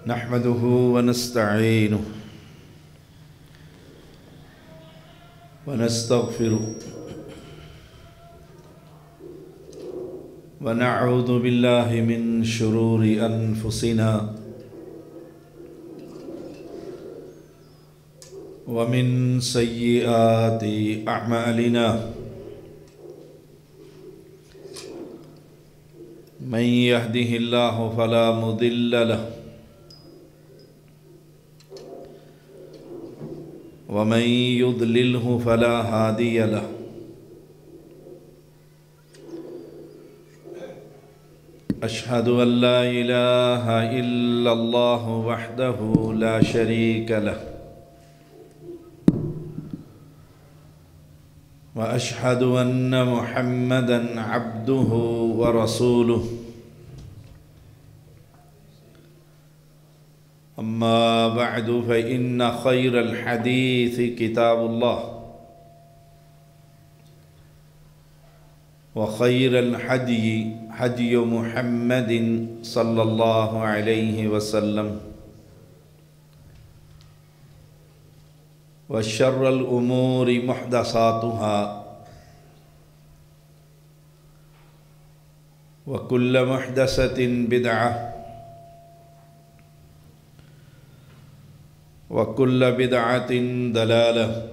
نحمده ونستعينه ونستغفره ونعوذ بالله من شرور أنفسنا ومن سيئات أعمالنا من يهده الله فلا مضل له ومن يضلله فلا هادي له أشهد أن لا إله إلا الله وحده لا شريك له وأشهد أن محمدًا عبده ورسوله أما بعد فإن خير الحديث كتاب الله وخير الهدي هدي محمد صلى الله عليه وسلم وشر الأمور محدثاتها وكل محدثة بدعة وكل بدعة ضلالة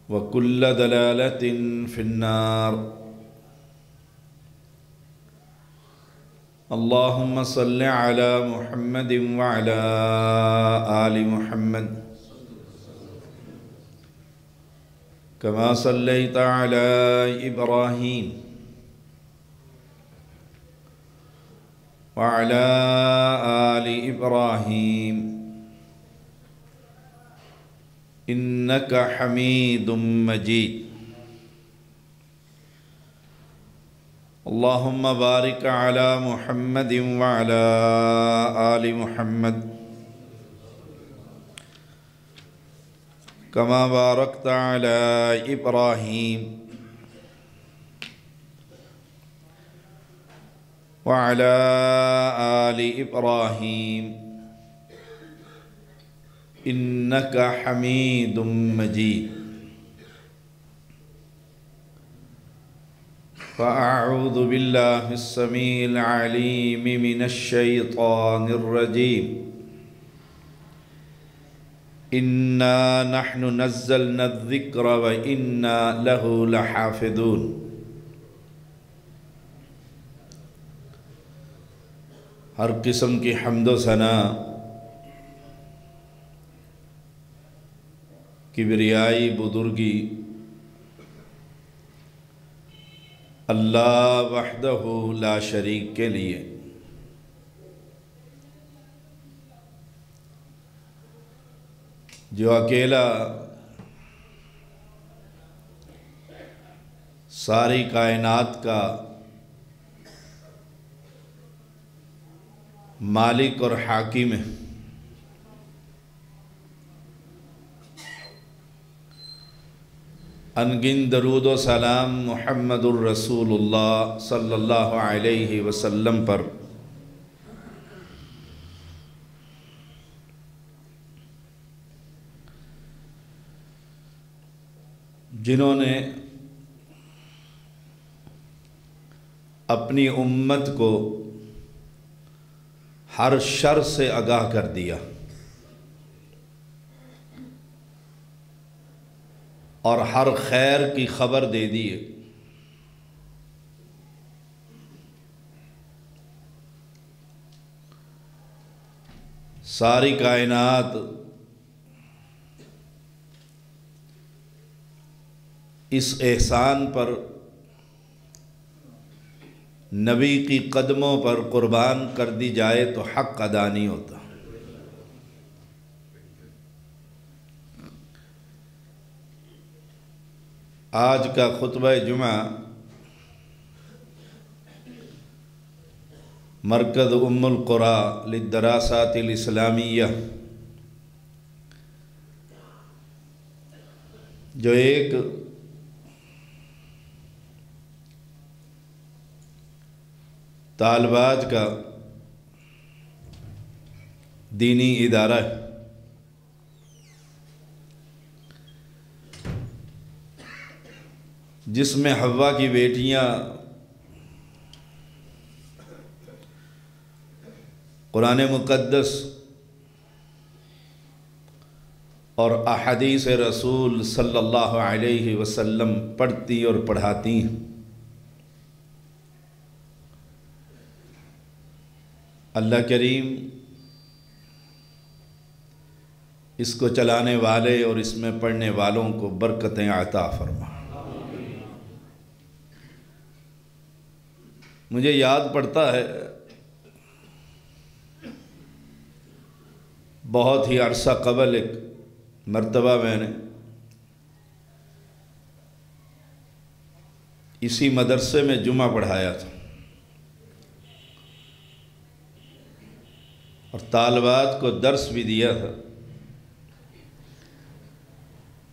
وكل ضلالة في النار اللهم صل على محمد وعلى آل محمد كما صليت على إبراهيم وعلى آل إبراهيم إنك حميد مجيد اللهم بارك على محمد وعلى آل محمد كما باركت على إبراهيم وعلى آل إبراهيم إنك حميد مجيد فأعوذ بالله السميع العليم من الشيطان الرجيم إنا نحن نزلنا الذكر وإنا له لحافظون ہر قسم کی حمد و ثنا کبریائی بزرگی اللہ وحدہ لا شریک کے لیے جو اکیلا ساری کائنات کا مالک اور حاکم ہے انگن درود و سلام محمد الرسول اللہ صلی اللہ علیہ وسلم پر جنہوں نے اپنی امت کو ہر شر سے آگاہ کر دیا اور ہر خیر کی خبر دے دیے ساری کائنات اس احسان پر نبی کی قدموں پر قربان کر دی جائے تو حق ادا نہیں ہوتا آج کا خطبہ جمعہ مرکز ام القریٰ للدراسات الاسلامیہ جو ایک طالبات کا دینی ادارہ ہے، جس میں حوا کی بیٹیاں قرآن مقدس اور احادیث رسول صلی اللہ علیہ وسلم پڑھتی اور پڑھاتی ہیں۔ اللہ کریم اس کو چلانے والے اور اس میں پڑھنے والوں کو برکتیں عطا فرما۔ مجھے یاد پڑتا ہے بہت ہی عرصہ قبل ایک مرتبہ میں نے اسی مدرسے میں جمعہ پڑھایا تھا، اور طالبات کو درس بھی دیا تھا۔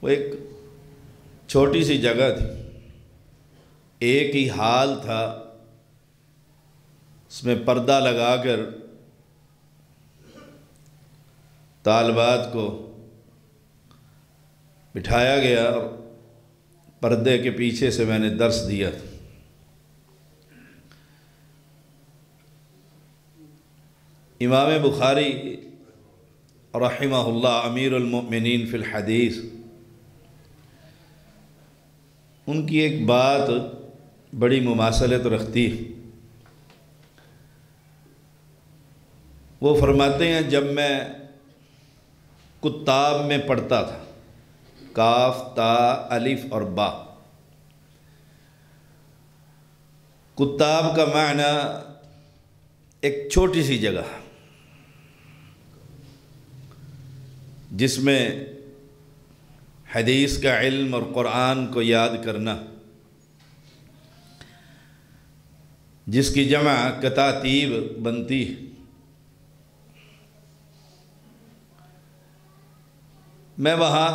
وہ ایک چھوٹی سی جگہ تھی، ایک ہی حال تھا، اس میں پردہ لگا کر طالبات کو بٹھایا گیا، اور پردے کے پیچھے سے میں نے درس دیا تھا۔ امام بخاری رحمہ اللہ امیر المؤمنین فی الحدیث، ان کی ایک بات بڑی مماثلت رکھتی ہے۔ وہ فرماتے ہیں جب میں کتاب میں پڑھتا تھا، کاف تا الف اور با، کتاب کا معنی ایک چھوٹی سی جگہ جس میں حدیث کا علم اور قرآن کو یاد کرنا، جس کی جمع کتاتیب بنتی ہے۔ میں وہاں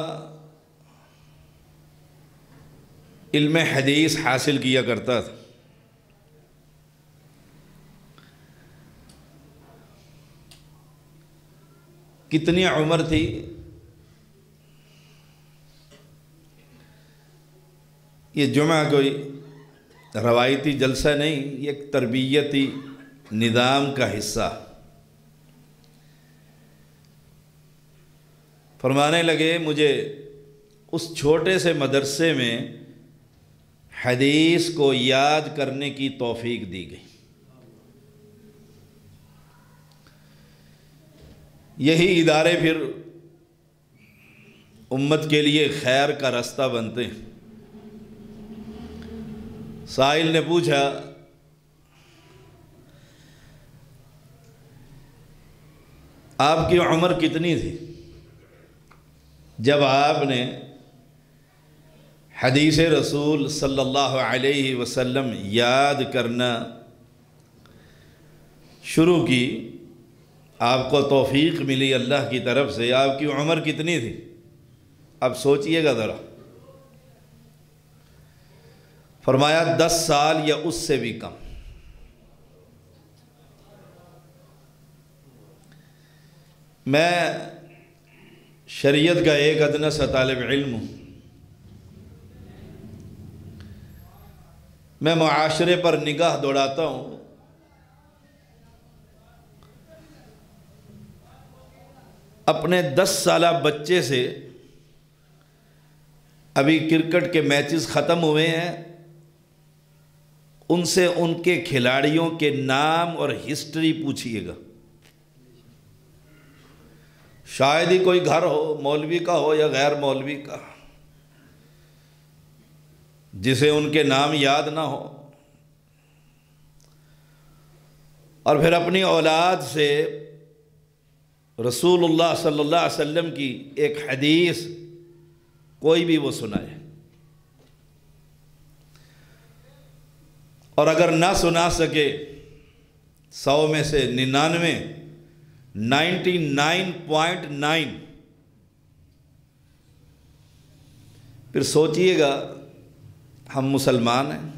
علم حدیث حاصل کیا کرتا تھا۔ کتنی عمر تھی؟ یہ جمعہ کوئی روایتی جلسہ نہیں، یہ ایک تربیتی نظام کا حصہ۔ فرمانے لگے مجھے اس چھوٹے سے مدرسے میں حدیث کو یاد کرنے کی توفیق دی گئی۔ یہی ادارے پھر امت کے لیے خیر کا راستہ بنتے ہیں۔ سائل نے پوچھا آپ کی عمر کتنی تھی جب آپ نے حدیث رسول صلی اللہ علیہ وسلم یاد کرنا شروع کی؟ آپ کو توفیق ملی اللہ کی طرف سے، آپ کی عمر کتنی تھی؟ اب سوچئے گا ذرا۔ فرمایا 10 سال یا اس سے بھی کم۔ میں شریعت کا ایک ادنیٰ سا طالب علم ہوں، میں معاشرے پر نگاہ دوڑاتا ہوں، اپنے 10 سالہ بچے سے ابھی کرکٹ کے میچز ختم ہوئے ہیں، ان سے ان کے کھلاڑیوں کے نام اور ہسٹری پوچھئے گا۔ شاید ہی کوئی گھر ہو، مولوی کا ہو یا غیر مولوی کا، جسے ان کے نام یاد نہ ہو، اور پھر اپنی اولاد سے رسول اللہ صلی اللہ علیہ وسلم کی ایک حدیث کوئی بھی وہ سنائے، اور اگر نہ سنا سکے 100 میں سے 99.9 پھر سوچئے گا ہم مسلمان ہیں؟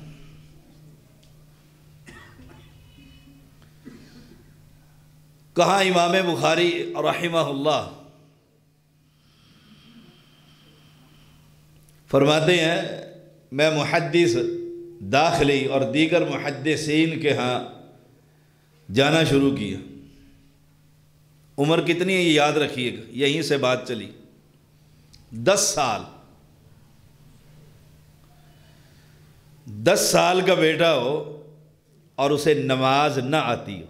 کہاں امام بخاری رحمہ اللہ فرماتے ہیں میں محدث داخلی اور دیگر محدثین کے ہاں جانا شروع کیا. عمر کتنی ہے یہ یاد رکھیے گا، یہیں سے بات چلی. 10 سال 10 سال کا بیٹا ہو اور اسے نماز نہ آتی ہو.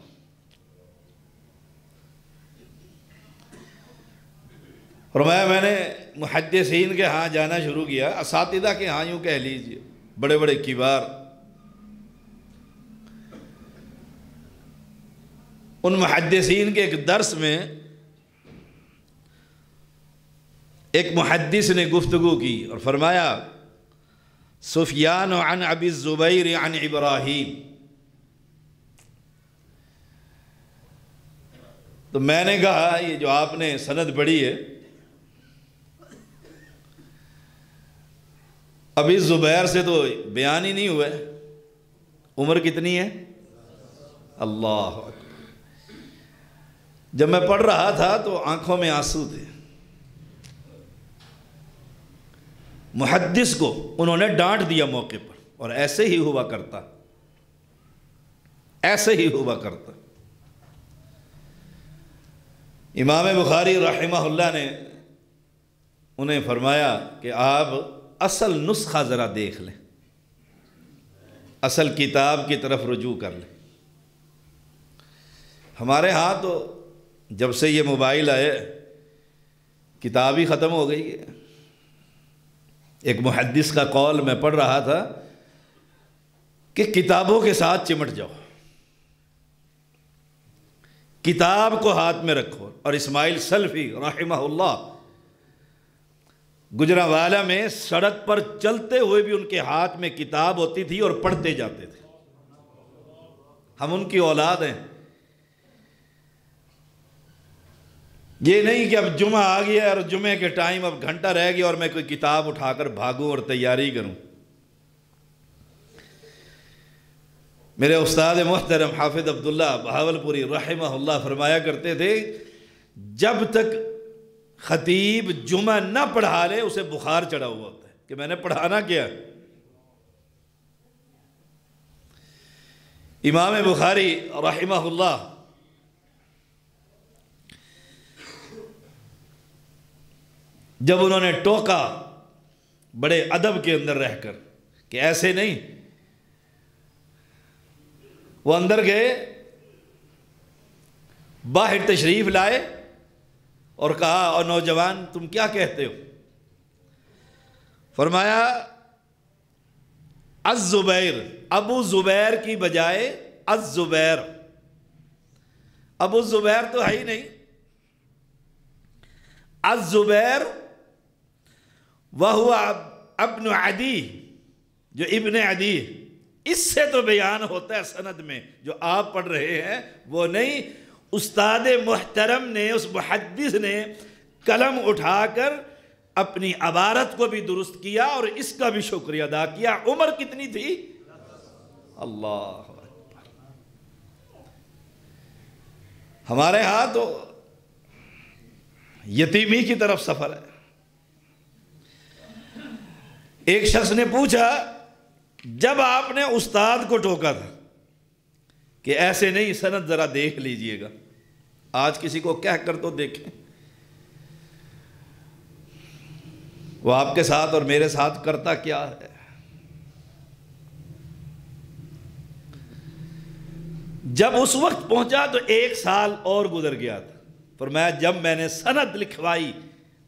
فرمایا میں نے محدثین کے ہاں جانا شروع کیا، اساتذہ کے ہاں یوں کہہ لیجئے، بڑے بڑے کبار. ان محدثین کے ایک درس میں ایک محدث نے گفتگو کی اور فرمایا سفیان عن ابی الزبیر عن ابراہیم. تو میں نے کہا یہ جو آپ نے سند پڑھی ہے، ابی زبیر سے تو بیان ہی نہیں ہوا ہے. عمر کتنی ہے؟ اللہ اکبر. جب میں پڑھ رہا تھا تو آنکھوں میں آنسو تھے. محدث کو انہوں نے ڈانٹ دیا موقع پر، اور ایسے ہی ہوا کرتا، ایسے ہی ہوا کرتا. امام بخاری رحمہ اللہ نے انہیں فرمایا کہ آپ اصل نسخہ ذرا دیکھ لیں، اصل کتاب کی طرف رجوع کر لیں. ہمارے ہاں تو جب سے یہ موبائل آئے کتاب ہی ختم ہو گئی ہے. ایک محدث کا قول میں پڑھ رہا تھا کہ کتابوں کے ساتھ چمٹ جاؤ، کتاب کو ہاتھ میں رکھو. اور اسماعیل سلفی رحمہ اللہ گجرانوالہ میں سڑک پر چلتے ہوئے بھی ان کے ہاتھ میں کتاب ہوتی تھی اور پڑھتے جاتے تھے. ہم ان کی اولاد ہیں. یہ نہیں کہ اب جمعہ آ گیا اور جمعے کے ٹائم اب گھنٹہ رہ گیا اور میں کوئی کتاب اٹھا کر بھاگوں اور تیاری کروں. میرے استاد محترم حافظ عبداللہ بہاولپوری رحمہ اللہ فرمایا کرتے تھے جب تک خطیب جمعہ نہ پڑھا لے اسے بخار چڑھا ہوا ہوتا ہے کہ میں نے پڑھانا کیا. امام بخاری رحمہ اللہ جب انہوں نے ٹوکا بڑے ادب کے اندر رہ کر کہ ایسے نہیں، وہ اندر گئے، باہر تشریف لائے اور کہا اور نوجوان تم کیا کہتے ہو؟ فرمایا الزبیر، ابو زبیر کی بجائے الزبیر. ابو زبیر تو ہے ہی نہیں، الزبیر وہو ابن عدی، جو ابن عدی. اس سے تو بیان ہوتا ہے سند میں جو آپ پڑھ رہے ہیں وہ نہیں. استاد محترم نے، اس محدث نے قلم اٹھا کر اپنی عبارت کو بھی درست کیا اور اس کا بھی شکریہ ادا کیا. عمر کتنی تھی؟ اللہ اکبر. ہمارے ہاں تو یتیمی کی طرف سفر ہے. ایک شخص نے پوچھا جب آپ نے استاد کو ٹوکا تھا کہ ایسے نہیں، سند ذرا دیکھ لیجئے گا. آج کسی کو کہہ کر تو دیکھیں، وہ آپ کے ساتھ اور میرے ساتھ کرتا کیا ہے. جب اس وقت پہنچا تو 1 سال اور گزر گیا تھا. فرمایا جب میں نے سند لکھوائی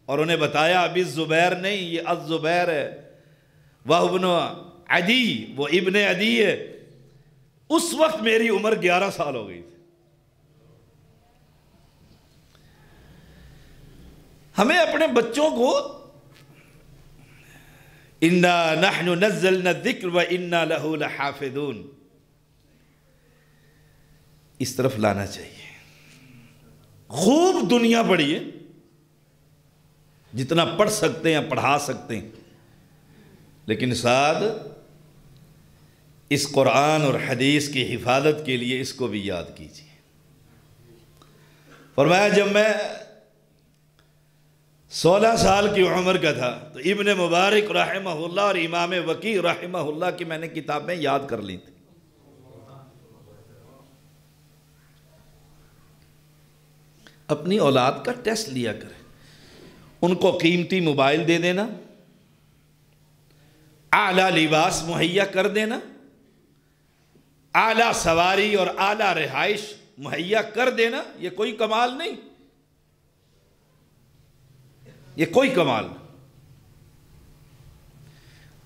اور انہیں بتایا ابی الزبیر نہیں، یہ الزبیر ہے، وہ ابن عدی، وہ ابن عدی ہے، اس وقت میری عمر 11 سال ہو گئی تھی. ہمیں اپنے بچوں کو اِنَّا نَحْنُ نَزَّلْنَا الذِّكْرَ وَإِنَّا لَهُ لَحَافِظُونَ اس طرف لانا چاہیے. خوب دنیا پڑھیے، جتنا پڑھ سکتے ہیں پڑھا سکتے ہیں، لیکن ساتھ اس قرآن اور حدیث کی حفاظت کے لیے اس کو بھی یاد کیجیے. فرمایا جب میں 16 سال کی عمر کا تھا تو ابن مبارک رحمہ اللہ اور امام وکیع رحمہ اللہ کی میں نے کتابیں یاد کر لی تھی. اپنی اولاد کا ٹیسٹ لیا کریں، ان کو قیمتی موبائل دے دینا، اعلیٰ لباس مہیا کر دینا، اعلیٰ سواری اور اعلیٰ رہائش مہیا کر دینا، یہ کوئی کمال نہیں، یہ کوئی کمال نہیں.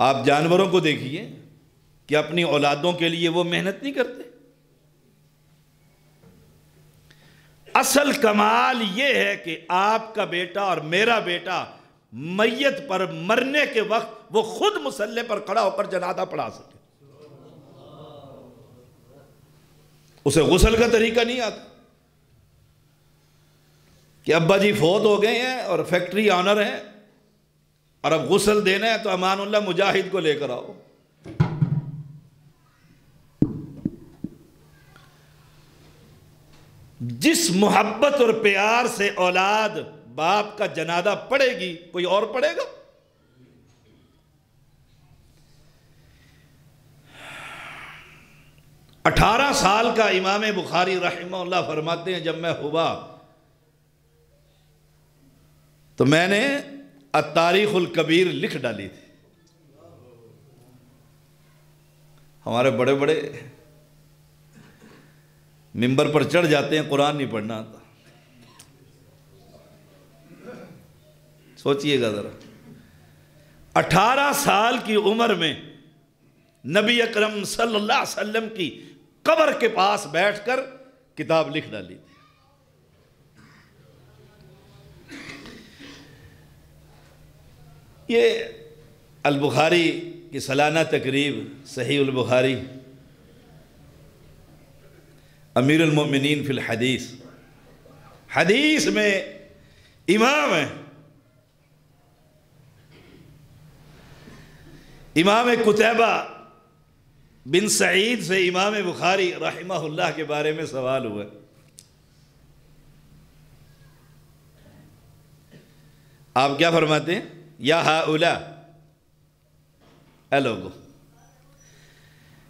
آپ جانوروں کو دیکھیے کہ اپنی اولادوں کے لیے وہ محنت نہیں کرتے. اصل کمال یہ ہے کہ آپ کا بیٹا اور میرا بیٹا میت پر مرنے کے وقت وہ خود مصلی پر کھڑا ہو کر جنازہ پڑھا سکے. اسے غسل کا طریقہ نہیں آتا کہ ابا جی فوت ہو گئے ہیں اور فیکٹری آنر ہیں اور اب غسل دینا ہے تو امان اللہ مجاہد کو لے کر آؤ. جس محبت اور پیار سے اولاد باپ کا جنازہ پڑھے گی کوئی اور پڑھے گا؟ اٹھارہ سال کا امام بخاری رحمہ اللہ فرماتے ہیں جب میں ہوا تو میں نے التاریخ الکبیر لکھ ڈالی تھی. ہمارے بڑے بڑے ممبر پر چڑھ جاتے ہیں، قرآن نہیں پڑھنا آتا. سوچئے گا ذرا، 18 سال کی عمر میں نبی اکرم صلی اللہ علیہ وسلم کی قبر کے پاس بیٹھ کر کتاب لکھ ڈالی تھی. یہ البخاری کی سالانہ تقریب صحیح البخاری، امیر المؤمنین فی الحدیث، حدیث میں امام ہیں. امام قتیبہ بن سعید سے امام بخاری رحمہ اللہ کے بارے میں سوال ہوا. آپ کیا فرماتے ہیں؟ یا ہؤلاء، اے لوگو،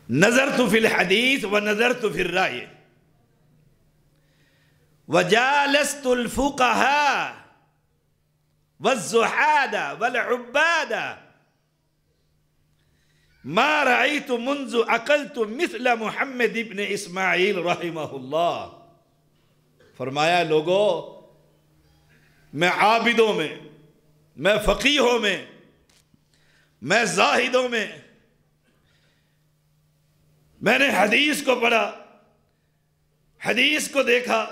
نظرت فی الحدیث و نظرت فی الرائے وجالست الفقهاء والزحاد والعباد ما رأيت منذ عقلت مثل محمد ابن اسماعیل رحمہ اللہ. فرمایا لوگو، میں عابدوں میں، میں فقیہوں میں، میں زاہدوں میں، میں نے حدیث کو پڑھا، حدیث کو دیکھا،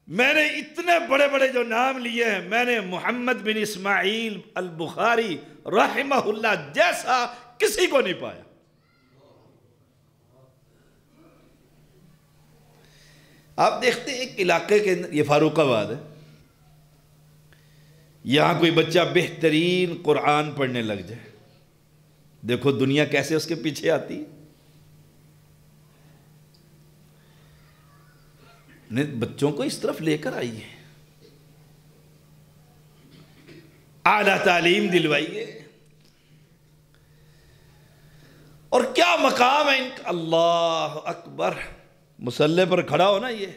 میں نے اتنے بڑے بڑے جو نام لیے ہیں، میں نے محمد بن اسماعیل البخاری رحمہ اللہ جیسا کسی کو نہیں پایا. آپ دیکھتے ہیں ایک علاقے کے اندر، یہ فاروق آباد ہے، یہاں کوئی بچہ بہترین قرآن پڑھنے لگ جائے، دیکھو دنیا کیسے اس کے پیچھے آتی ہے. بچوں کو اس طرف لے کر آئیے، اعلیٰ تعلیم دلوائیے. اور کیا مقام ہے ان کا، اللہ اکبر. مصلی پر کھڑا ہونا، یہ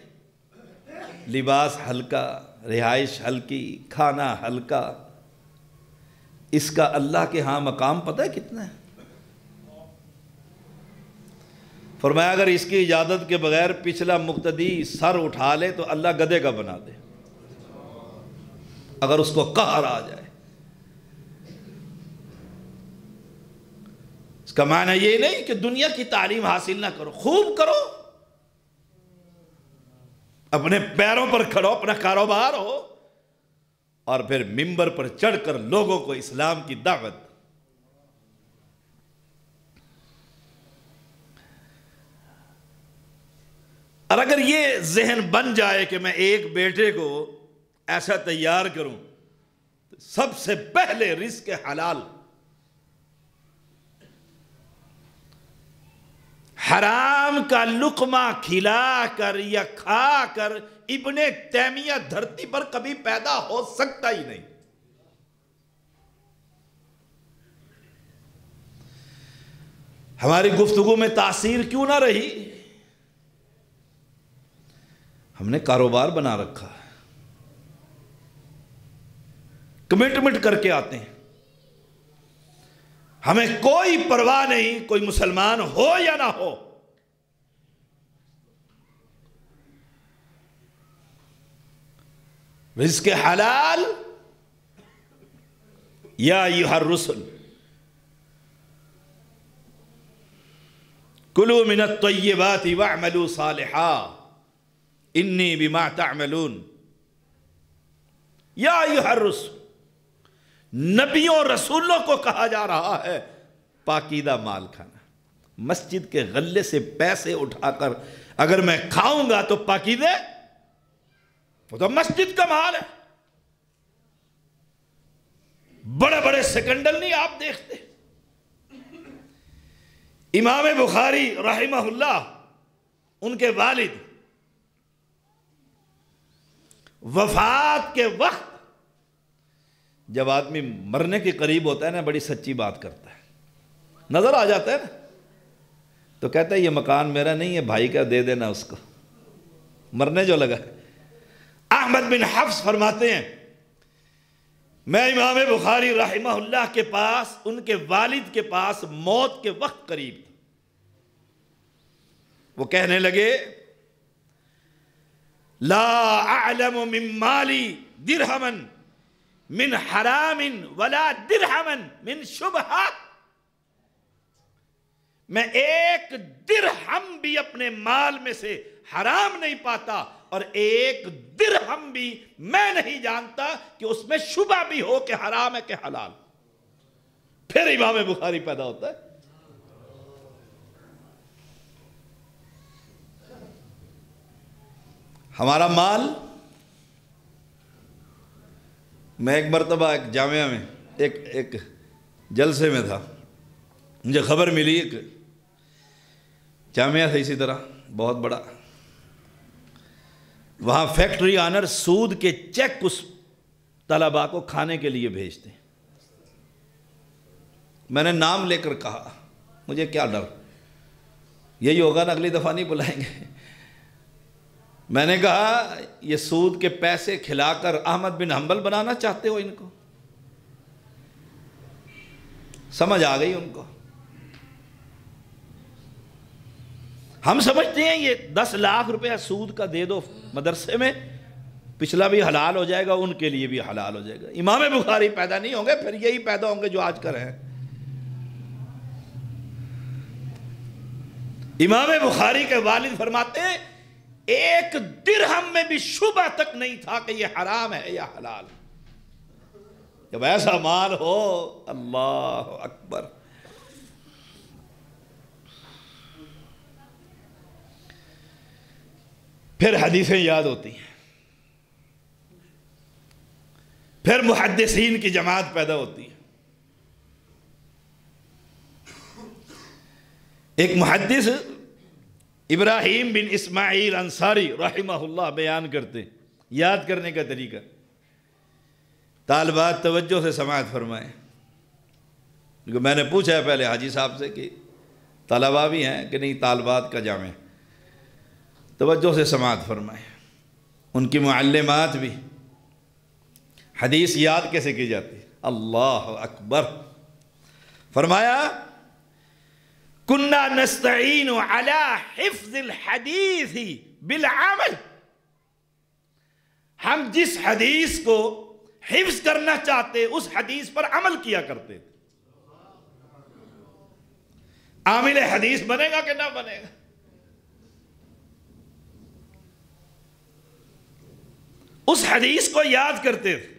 لباس ہلکا، رہائش ہلکی، کھانا ہلکا، اس کا اللہ کے ہاں مقام پتہ ہے کتنا ہے؟ فرمایا اگر اس کی اجازت کے بغیر پچھلا مقتدی سر اٹھا لے تو اللہ گدھے کا بنا دے، اگر اس کو قہر آ جائے. اس کا معنی یہ نہیں کہ دنیا کی تعلیم حاصل نہ کرو، خوب کرو، اپنے پیروں پر کھڑو، اپنا کاروبار ہو، اور پھر ممبر پر چڑھ کر لوگوں کو اسلام کی دعوت. اور اگر یہ ذہن بن جائے کہ میں ایک بیٹے کو ایسا تیار کروں، تو سب سے پہلے رزق حلال، حرام کا لقمہ کھلا کر یا کھا کر ابن تیمیہ دھرتی پر کبھی پیدا ہو سکتا ہی نہیں۔ ہماری گفتگو میں تاثیر کیوں نہ رہی؟ ہم نے کاروبار بنا رکھا ہے، کمٹمنٹ کر کے آتے ہیں، ہمیں کوئی پرواہ نہیں کوئی مسلمان ہو یا نہ ہو۔ رزق حلال، یا ایھا الرسل کلوا من الطیبات واعملوا صالحا انی بما تعملون۔ یا ایھا الرسل، نبیوں رسولوں کو کہا جا رہا ہے پاکیزہ مال کھانا۔ مسجد کے غلے سے پیسے اٹھا کر اگر میں کھاؤں گا تو پاکیزہ، وہ تو مسجد کا مال ہے۔ بڑے بڑے سکنڈل نہیں آپ دیکھتے؟ امام بخاری رحمہ اللہ، ان کے والد وفات کے وقت جب آدمی مرنے کے قریب ہوتا ہے نا، بڑی سچی بات کرتا ہے، نظر آ جاتا ہے نا، تو کہتا ہے یہ مکان میرا نہیں ہے، بھائی کا دے دینا اس کو، مرنے جو لگا ہے۔ احمد بن حفص فرماتے ہیں میں امام بخاری رحمہ اللہ کے پاس، ان کے والد کے پاس موت کے وقت قریب تھا۔ وہ کہنے لگے لا اعلم من مالی درہما من حرام ولا درہما من شبہہ، میں ایک درہم بھی اپنے مال میں سے حرام نہیں پاتا، اور ایک درہم بھی میں نہیں جانتا کہ اس میں شبہ بھی ہو کہ حرام ہے کہ حلال۔ پھر امام بخاری پیدا ہوتا ہے۔ ہمارا مال، میں ایک مرتبہ ایک جامعہ میں ایک جلسے میں تھا، مجھے خبر ملی، ایک جامعہ تھا اسی طرح بہت بڑا، وہاں فیکٹری آنر سود کے چیک اس طلباء کو کھانے کے لیے بھیجتے ہیں۔ میں نے نام لے کر کہا مجھے کیا ڈر، یہی ہوگا نا، اگلی دفعہ نہیں بلائیں گے۔ میں نے کہا یہ سود کے پیسے کھلا کر احمد بن حنبل بنانا چاہتے ہو ان کو؟ سمجھ آ گئی ان کو۔ ہم سمجھتے ہیں یہ 10 لاکھ روپیہ سود کا دے دو مدرسے میں، پچھلا بھی حلال ہو جائے گا، ان کے لیے بھی حلال ہو جائے گا۔ امام بخاری پیدا نہیں ہوں گے، پھر یہی پیدا ہوں گے جو آج کر ہیں۔ امام بخاری کے والد فرماتے ہیں ایک درہم میں بھی شبہ تک نہیں تھا کہ یہ حرام ہے یا حلال۔ جب ایسا مال ہو، اللہ اکبر۔ پھر حدیثیں یاد ہوتی ہیں، پھر محدثین کی جماعت پیدا ہوتی ہے۔ ایک محدث ابراہیم بن اسماعیل انصاری رحمہ اللہ بیان کرتے، یاد کرنے کا طریقہ، طالبات توجہ سے سماعت فرمائیں، کیونکہ میں نے پوچھا ہے پہلے حاجی صاحب سے کہ طلباء بھی ہیں کہ نہیں، طالبات کا جامع، توجہ سے سماعت فرمائیں۔ ان کی معلمات بھی، حدیث یاد کیسے کی جاتی؟ اللہ اکبر۔ فرمایا کننا نستعین علی حفظ الحدیث بالعمل، ہم جس حدیث کو حفظ کرنا چاہتے اس حدیث پر عمل کیا کرتے تھے۔ عامل حدیث بنے گا کہ نہ بنے گا؟ اس حدیث کو یاد کرتے تھے۔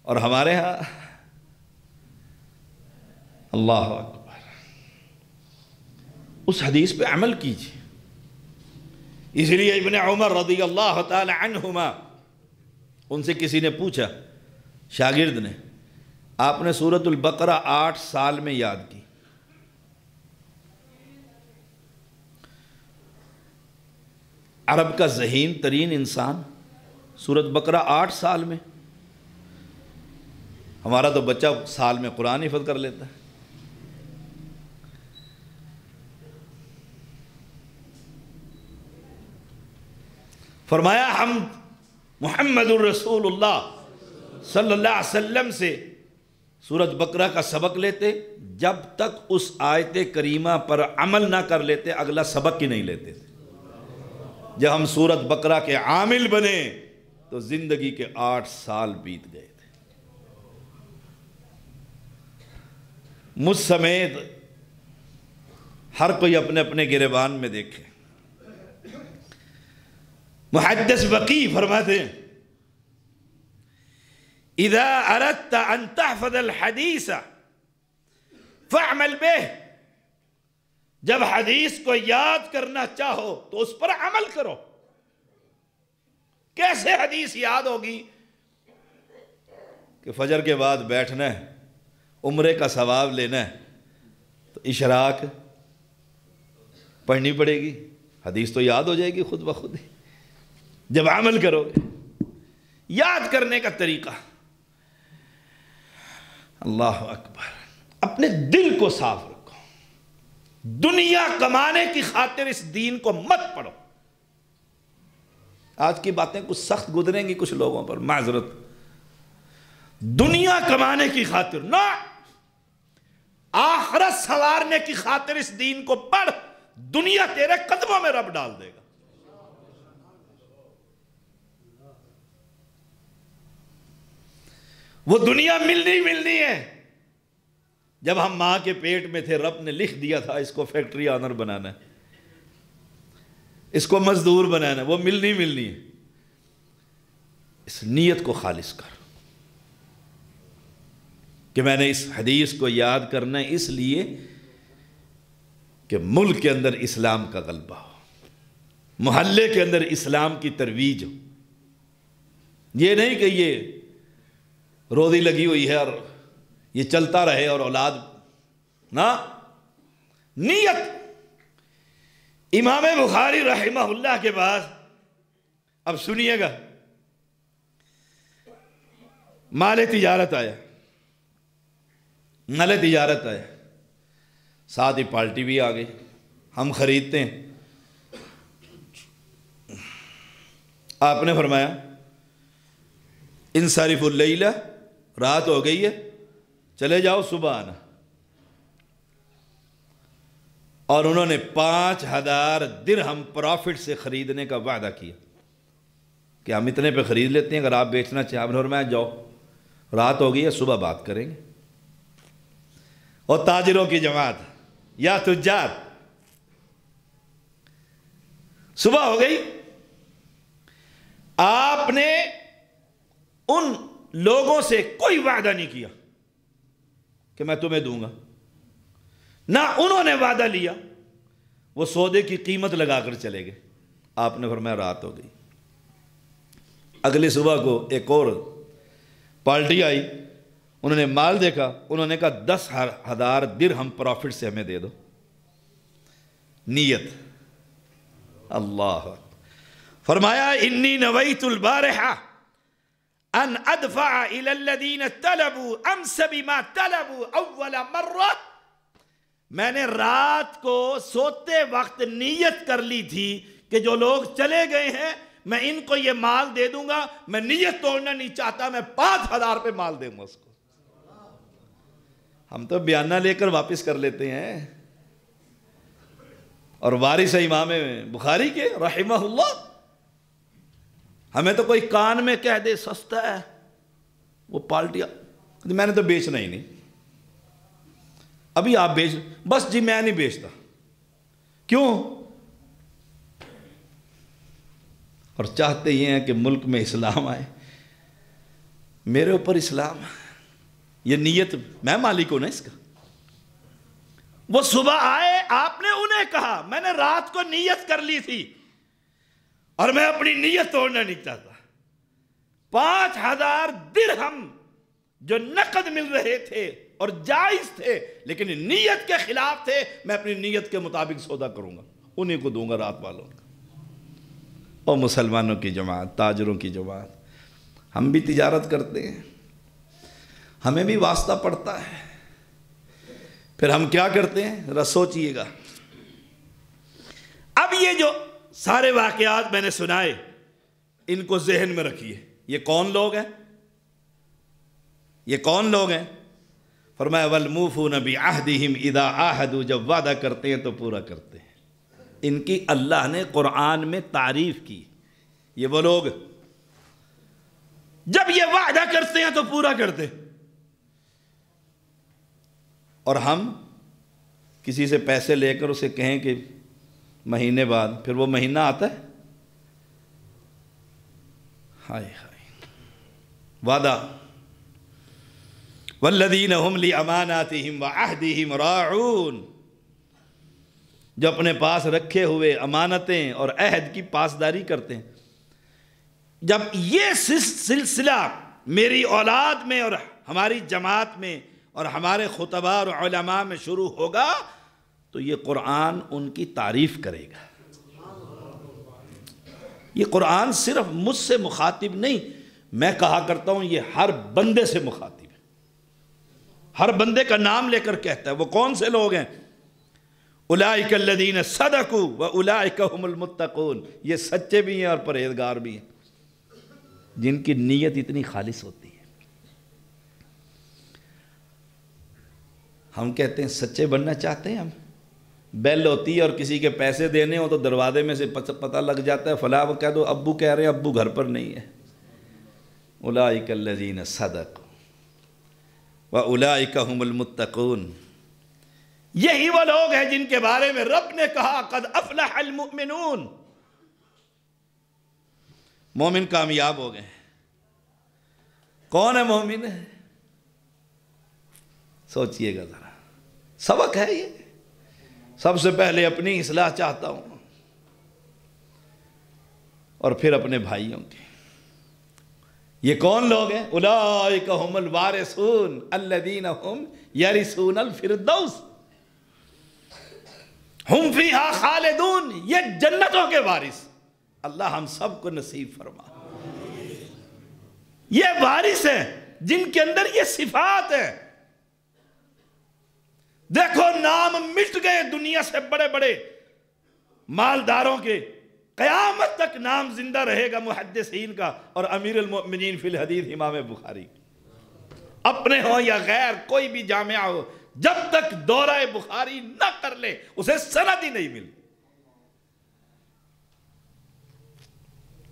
اور ہمارے ہاں اللہ اکبر، اس حدیث پہ عمل کیجیے۔ اس لیے ابن عمر رضی اللہ تعالی عنہما، ان سے کسی نے پوچھا، شاگرد نے، آپ نے سورۃ البقرہ 8 سال میں یاد کی، عرب کا ذہین ترین انسان سورۃ بقرہ 8 سال میں. ہمارا تو بچہ سال میں قرآن حفظ کر لیتا ہے. فرمایا ہم محمد الرسول اللہ صلی اللہ علیہ وسلم سے سورۃ بقرہ کا سبق لیتے جب تک اس آیت کریمہ پر عمل نہ کر لیتے اگلا سبق ہی نہیں لیتے تھے. جب ہم سورۃ بقرہ کے عامل بنے تو زندگی کے 8 سال بیت گئے تھے. مجھ سمیت ہر کوئی اپنے اپنے گریبان میں دیکھے. محدث وقی فرماتے ہیں اذا اردت ان تحفظ الحدیث فاعمل به، جب حدیث کو یاد کرنا چاہو تو اس پر عمل کرو. کیسے حدیث یاد ہوگی؟ کہ فجر کے بعد بیٹھنا ہے، عمرے کا ثواب لینا ہے تو اشراق پڑھنی پڑے گی، حدیث تو یاد ہو جائے گی خود بخود ہی جب عمل کرو گے. یاد کرنے کا طریقہ، اللہ اکبر، اپنے دل کو صاف رکھو. دنیا کمانے کی خاطر اس دین کو مت پڑھو. آج کی باتیں کچھ سخت گزریں گی کچھ لوگوں پر، معذرت. دنیا کمانے کی خاطر نہ، آخرت سنوارنے کی خاطر اس دین کو پڑھ. دنیا تیرے قدموں میں رب ڈال دے گا. وہ دنیا ملنی ہے. جب ہم ماں کے پیٹ میں تھے رب نے لکھ دیا تھا اس کو فیکٹری آنر بنانا ہے، اس کو مزدور بنانا ہے، وہ ملنی ہے. اس نیت کو خالص کر کہ میں نے اس حدیث کو یاد کرنا ہے اس لیے کہ ملک کے اندر اسلام کا غلبہ ہو، محلے کے اندر اسلام کی ترویج ہو. یہ نہیں کہ یہ روزی لگی ہوئی ہے اور یہ چلتا رہے اور اولاد نہ. نیت. امام بخاری رحمہ اللہ کے بعد اب سنیے گا مال تجارت آیا، ساتھ ہی پارٹی بھی آ گئی. ہم خریدتے ہیں. آپ نے فرمایا انصرف اللیلہ، رات ہو گئی ہے، چلے جاؤ صبح آنا. اور انہوں نے 5000 درہم پروفٹ سے خریدنے کا وعدہ کیا کہ ہم اتنے پہ خرید لیتے ہیں اگر آپ بیچنا چاہیں. آپ نے فرمایا جاؤ، رات ہو گئی ہے، صبح بات کریں گے. اور تاجروں کی جماعت، یا تجار، صبح ہو گئی. آپ نے ان لوگوں سے کوئی وعدہ نہیں کیا کہ میں تمہیں دوں گا، نہ انہوں نے وعدہ لیا. وہ سودے کی قیمت لگا کر چلے گئے. آپ نے فرمایا رات ہو گئی. اگلی صبح کو ایک اور پارٹی آئی، انہوں نے مال دیکھا، انہوں نے کہا 10,000 درہم پروفٹ سے ہمیں دے دو. نیت. اللہ فرمایا انی نویت البارحہ ان ادفع الى الذین طلبوا امس بما طلبوا اول مرہ. میں نے رات کو سوتے وقت نیت کر لی تھی کہ جو لوگ چلے گئے ہیں میں ان کو یہ مال دے دوں گا. میں نیت توڑنا نہیں چاہتا، میں 5000 پہ مال دے گا اس کو. ہم تو بیانہ لے کر واپس کر لیتے ہیں. اور وارث امام بخاری کے رحمہ اللہ، ہمیں تو کوئی کان میں کہہ دے سستا ہے وہ پالٹیا، میں نے تو بیچنا ہی نہیں. ابھی آپ بیچ، بس جی میں نہیں بیچتا. کیوں؟ اور چاہتے یہ ہیں کہ ملک میں اسلام آئے، میرے اوپر اسلام. یہ نیت، میں مالک ہوں نا اس کا. وہ صبح آئے، آپ نے انہیں کہا میں نے رات کو نیت کر لی تھی اور میں اپنی نیت توڑنا نہیں چاہتا. 5000 درہم جو نقد مل رہے تھے اور جائز تھے لیکن نیت کے خلاف تھے، میں اپنی نیت کے مطابق سودا کروں گا، انہیں کو دوں گا رات والوں کا. اور مسلمانوں کی جماعت، تاجروں کی جماعت، ہم بھی تجارت کرتے ہیں، ہمیں بھی واسطہ پڑتا ہے، پھر ہم کیا کرتے ہیں؟ ذرا سوچئے گا۔ اب یہ جو سارے واقعات میں نے سنائے، ان کو ذہن میں رکھیے، یہ کون لوگ ہیں؟ یہ کون لوگ ہیں؟ فرمایا وَالْمُوفُونَ بِعَهْدِهِمْ اِذَا عَاهَدُوا، جب وعدہ کرتے ہیں تو پورا کرتے ہیں۔ ان کی اللہ نے قرآن میں تعریف کی، یہ وہ لوگ جب یہ وعدہ کرتے ہیں تو پورا کرتے ہیں۔ اور ہم کسی سے پیسے لے کر اسے کہیں کہ مہینے بعد، پھر وہ مہینہ آتا ہے، ہائے ہائے، وعدہ والذین هم لأماناتهم وعہدہم راعون، جو اپنے پاس رکھے ہوئے امانتیں اور عہد کی پاسداری کرتے ہیں۔ جب یہ سلسلہ میری اولاد میں اور ہماری جماعت میں اور ہمارے خطباء اور علماء میں شروع ہوگا تو یہ قرآن ان کی تعریف کرے گا۔ یہ قرآن صرف مجھ سے مخاطب نہیں، میں کہا کرتا ہوں یہ ہر بندے سے مخاطب ہے، ہر بندے کا نام لے کر کہتا ہے۔ وہ کون سے لوگ ہیں؟ اولئک الذین صدقوا واولئک هم المتقون، یہ سچے بھی ہیں اور پرہیزگار بھی ہیں، جن کی نیت اتنی خالص ہوتی ہے۔ ہم کہتے ہیں سچے بننا چاہتے ہیں، ہم بیل ہوتی ہے اور کسی کے پیسے دینے ہو تو دروازے میں سے پتہ لگ جاتا ہے، فلاں وہ کہہ دو ابو کہہ رہے ہیں، ابو گھر پر نہیں ہے۔ اولئک الذین صدقوا وَأُولَئِكَ هُمُ الْمُتَّقُونَ، یہی وہ لوگ ہیں جن کے بارے میں رب نے کہا قد افلح المؤمنون، مومن کامیاب ہو گئے۔ کون ہے مومن؟ سوچئے گا ذرا، سبق ہے یہ۔ سب سے پہلے اپنی اصلاح چاہتا ہوں اور پھر اپنے بھائیوں کی۔ یہ کون لوگ ہیں؟ اولئک هم الوارثون الذین هم یرثون الفردوس ہم فیہا خالدون، یہ جنتوں کے وارث، اللہ ہم سب کو نصیب فرما۔ یہ وارث ہیں جن کے اندر یہ صفات ہیں۔ دیکھو نام مٹ گئے دنیا سے بڑے بڑے مالداروں کے، قیامت تک نام زندہ رہے گا محدثین کا اور امیر المؤمنین فی الحدیث امام بخاری، اپنے ہوں یا غیر، کوئی بھی جامعہ ہو، جب تک دورہ بخاری نہ کر لے اسے سند ہی نہیں ملتی۔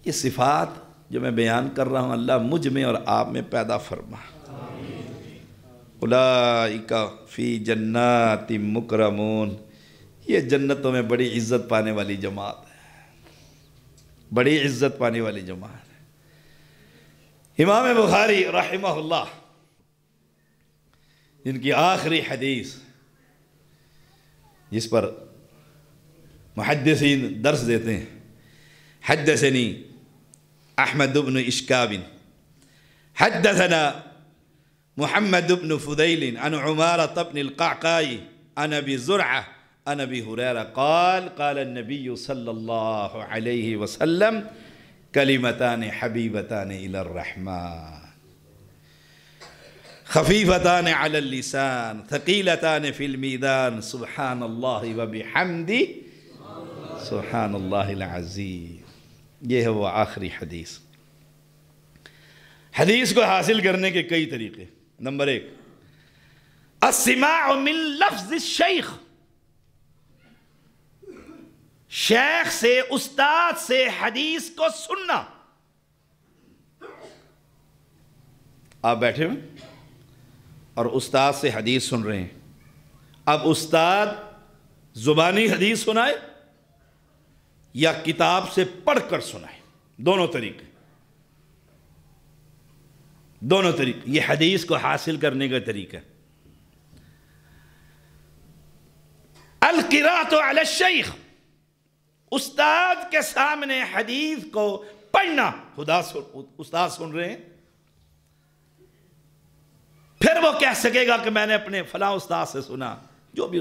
یہ صفات جو میں بیان کر رہا ہوں اللہ مجھ میں اور آپ میں پیدا فرما۔ اولئک فی جنات مکرمون، یہ جنتوں میں بڑی عزت پانے والی جماعت ہے، بڑی عزت پانے والی جماعت ہے۔ امام بخاری رحمہ اللہ جن کی آخری حدیث جس پر محدثین درس دیتے ہیں، حدثنی احمد بن اشکاب حدثنا محمد بن فضیل عن عمارة بن القعقاع عن ابی زرعہ عن ابی ہریرہ قال قال النبی صلی اللہ علیہ وسلم کلمتان حبیبتان الی الرحمن خفیفتان علی اللسان ثقیلتان فی المیزان سبحان اللہ وبحمدہ سبحان اللہ العظیم۔ یہ ہے وہ آخری حدیث۔ حدیث کو حاصل کرنے کے کئی طریقے۔ نمبر 1، السماع من لفظ الشیخ، شیخ سے، استاد سے حدیث کو سننا۔ آپ بیٹھے ہوئے اور استاد سے حدیث سن رہے ہیں، اب استاد زبانی حدیث سنائے یا کتاب سے پڑھ کر سنائے، دونوں طریقے، دونوں طریقے، یہ حدیث کو حاصل کرنے کا طریقہ۔ القراءۃ علی الشیخ، استاد کے سامنے حدیث کو پڑھنا، استاد سن رہے ہیں، پھر وہ کہہ سکے گا کہ میں نے اپنے فلاں استاد سے سنا، جو بھی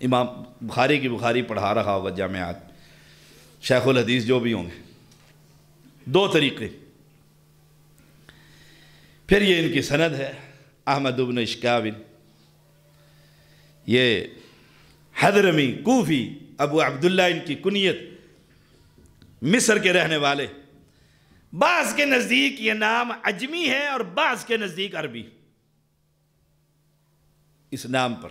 امام بخاری کی بخاری پڑھا رہا ہوگا جامعات، شیخ الحدیث جو بھی ہوں گے، دو طریقے۔ پھر یہ ان کی سند ہے، احمد بن اشکاب، یہ حضرمی کوفی، ابو عبداللہ ان کی کنیت، مصر کے رہنے والے۔ بعض کے نزدیک یہ نام عجمی ہے اور بعض کے نزدیک عربی، اس نام پر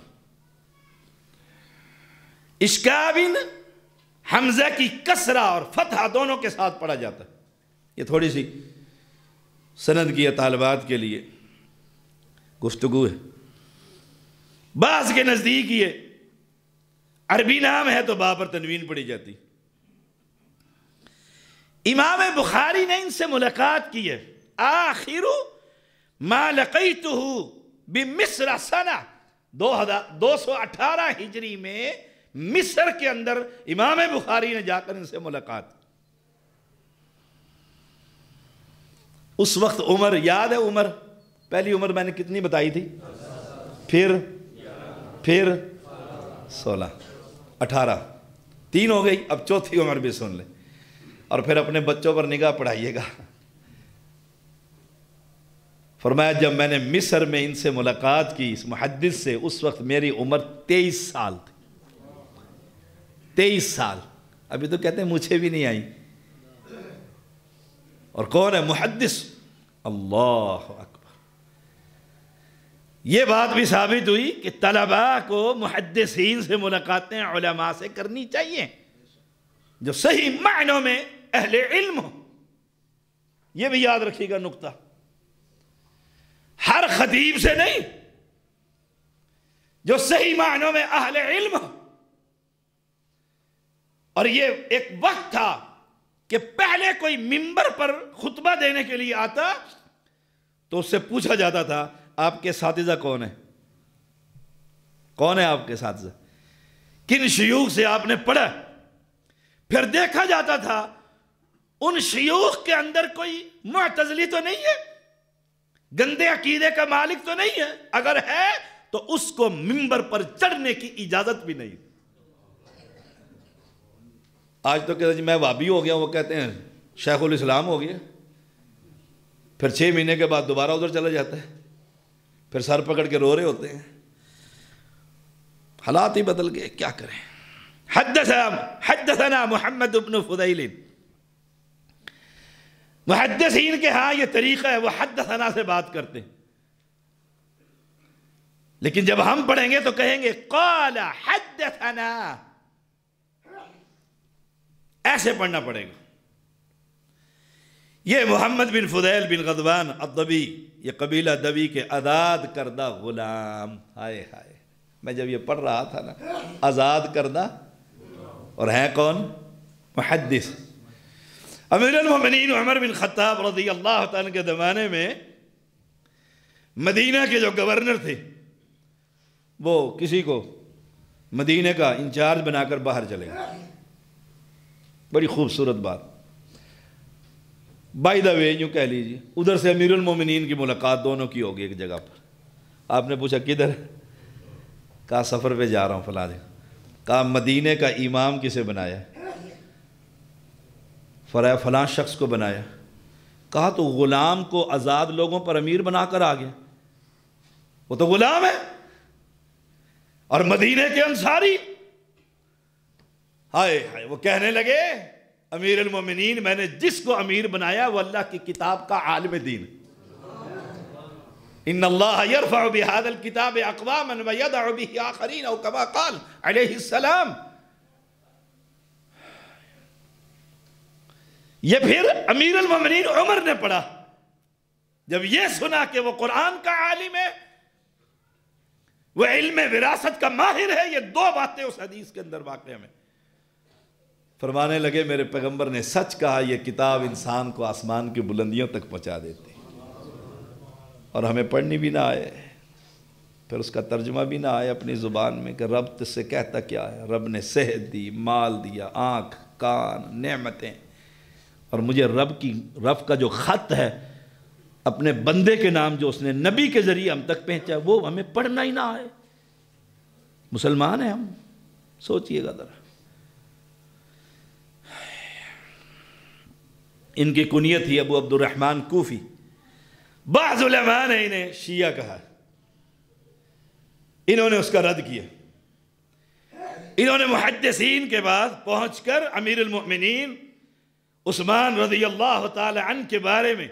اشکابن حمزہ کی کسرہ اور فتحہ دونوں کے ساتھ پڑھا جاتا ہے۔ یہ تھوڑی سی سند کی طالبات کے لیے گفتگو ہے۔ بعض کے نزدیک یہ عربی نام ہے تو با پر تنوین پڑھی جاتی۔ امام بخاری نے ان سے ملاقات کی ہے، آخر ما لقیتہ بمصر سنہ 218 ہجری میں مصر کے اندر امام بخاری نے جا کر ان سے ملاقات کی۔ اس وقت عمر یاد ہے؟ عمر پہلی عمر میں نے کتنی بتائی تھی؟ پھر 16 18 3 ہو گئی، اب چوتھی عمر بھی سن لیں اور پھر اپنے بچوں پر نگاہ پڑھائیے گا۔ فرمایا جب میں نے مصر میں ان سے ملاقات کی اس محدث سے، اس وقت میری عمر 23 سال تھی۔ 23 سال، ابھی تو کہتے ہیں مجھے بھی نہیں آئی۔ اور کون ہے؟ محدث۔ اللہ اکبر۔ یہ بات بھی ثابت ہوئی کہ طلباء کو محدثین سے ملاقاتیں علماء سے کرنی چاہیے جو صحیح معنوں میں اہل علم ہو۔ یہ بھی یاد رکھیے گا نقطہ، ہر خطیب سے نہیں، جو صحیح معنوں میں اہل علم ہو۔ اور یہ ایک وقت تھا کہ پہلے کوئی منبر پر خطبہ دینے کے لیے آتا تو اس سے پوچھا جاتا تھا آپ کے اساتذہ کون ہیں؟ کون ہے آپ کے اساتذہ؟ کن شیوخ سے آپ نے پڑھا؟ پھر دیکھا جاتا تھا ان شیوخ کے اندر کوئی معتزلی تو نہیں ہے، گندے عقیدے کا مالک تو نہیں ہے، اگر ہے تو اس کو منبر پر چڑھنے کی اجازت بھی نہیں۔ آج تو کہتے ہیں میں وہابی ہو گیا، وہ کہتے ہیں شیخ الاسلام ہو گیا، پھر 6 مہینے کے بعد دوبارہ ادھر چلا جاتا ہے، پھر سر پکڑ کے رو رہے ہوتے ہیں۔ حالات ہی بدل گئے، کیا کریں۔ حدثنا محمد بن فضیل، محدثین کے ہاں یہ طریقہ ہے، وہ حدثنا سے بات کرتے ہیں، لیکن جب ہم پڑھیں گے تو کہیں گے قال حدثنا، ایسے پڑھنا پڑے گا۔ یہ محمد بن فضیل بن غضبان الضبی، یہ قبیلہ دبی کے آزاد کردہ غلام، ہائے ہائے، میں جب یہ پڑھ رہا تھا نا، آزاد کردہ، اور ہیں کون؟ محدث۔ امیر المومنین عمر بن خطاب رضی اللہ تعالیٰ کے زمانے میں مدینہ کے جو گورنر تھے وہ کسی کو مدینہ کا انچارج بنا کر باہر چلے گئے۔ بڑی خوبصورت بات، بائی دا وے یوں کہہ لیجیے، ادھر سے امیر المومنین کی ملاقات دونوں کی ہوگی ایک جگہ پر۔ آپ نے پوچھا کدھر؟ کہا سفر پہ جا رہا ہوں فلاں جگہ۔ کہا مدینہ کا امام کسے بنایا؟ فرمایا فلاں شخص کو بنایا۔ کہا تو غلام کو آزاد لوگوں پر امیر بنا کر آ گیا، وہ تو غلام ہے۔ اور مدینہ کے انصاری ہائے ہائے، وہ کہنے لگے امیر المومنین میں نے جس کو امیر بنایا وہ اللہ کی کتاب کا عالم دین، ان اللہ یرفع بہذا الکتاب اقواما ویدع بہ آخرین، او کما قال علیہ السلام۔ یہ پھر امیر المومنین عمر نے پڑھا، جب یہ سنا کہ وہ قرآن کا عالم ہے، وہ علم وراثت کا ماہر ہے، یہ 2 باتیں اس حدیث کے اندر واقع میں فرمانے لگے میرے پیغمبر نے سچ کہا، یہ کتاب انسان کو آسمان کی بلندیوں تک پہنچا دیتی، اور ہمیں پڑھنی بھی نہ آئے، پھر اس کا ترجمہ بھی نہ آئے اپنی زبان میں کہ رب تجھ سے کہتا کیا ہے۔ رب نے صحت دی، مال دیا، آنکھ، کان، نعمتیں، اور مجھے رب کا جو خط ہے اپنے بندے کے نام جو اس نے نبی کے ذریعے ہم تک پہنچا، وہ ہمیں پڑھنا ہی نہ آئے۔ مسلمان ہیں ہم، سوچئے گا ذرا۔ ان کی کنیت تھی ابو عبد الرحمن کوفی. بعض علماء نے انہیں شیعہ کہا. انہوں نے اس کا رد کیا. انہوں نے محدثین کے بعد پہنچ کر امیر المؤمنین عثمان رضی اللہ تعالی عنہ کے بارے میں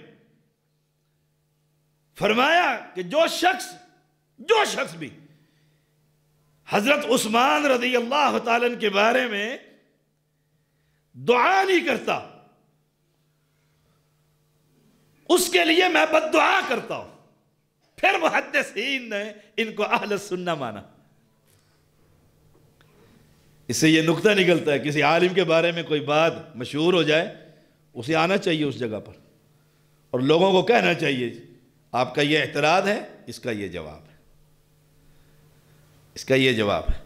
فرمایا کہ جو شخص بھی حضرت عثمان رضی اللہ تعالی عنہ کے بارے میں دعا نہیں کرتا اس کے لیے میں بد دعا کرتا ہوں. پھر محدثین نے ان کو اہل السنہ مانا. اس سے یہ نقطہ نکلتا ہے کسی عالم کے بارے میں کوئی بات مشہور ہو جائے اسے آنا چاہیے اس جگہ پر اور لوگوں کو کہنا چاہیے آپ کا یہ اعتراض ہے، اس کا یہ جواب ہے، اس کا یہ جواب ہے.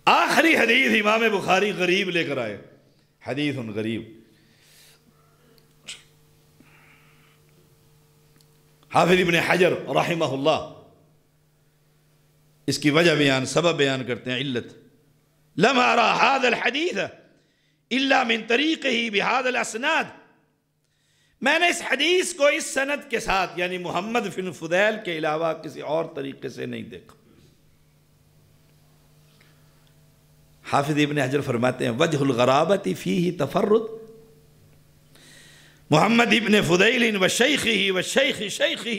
آخری حدیث امام بخاری غریب لے کر آئے. حدیث غریب. حافظ ابن حجر رحمہ اللہ اس کی وجہ بیان، سبب بیان کرتے ہیں، علت. لم ارى هذا الحديث الا من طریقه بهذا الاسناد. میں نے اس حدیث کو اس سند کے ساتھ یعنی محمد بن فضیل کے علاوہ کسی اور طریقے سے نہیں دیکھا. حافظ ابن حجر فرماتے ہیں وجہ الغرابت فیہ تفرد محمد ابن فضیل و شیخہ و شیخ شیخہ.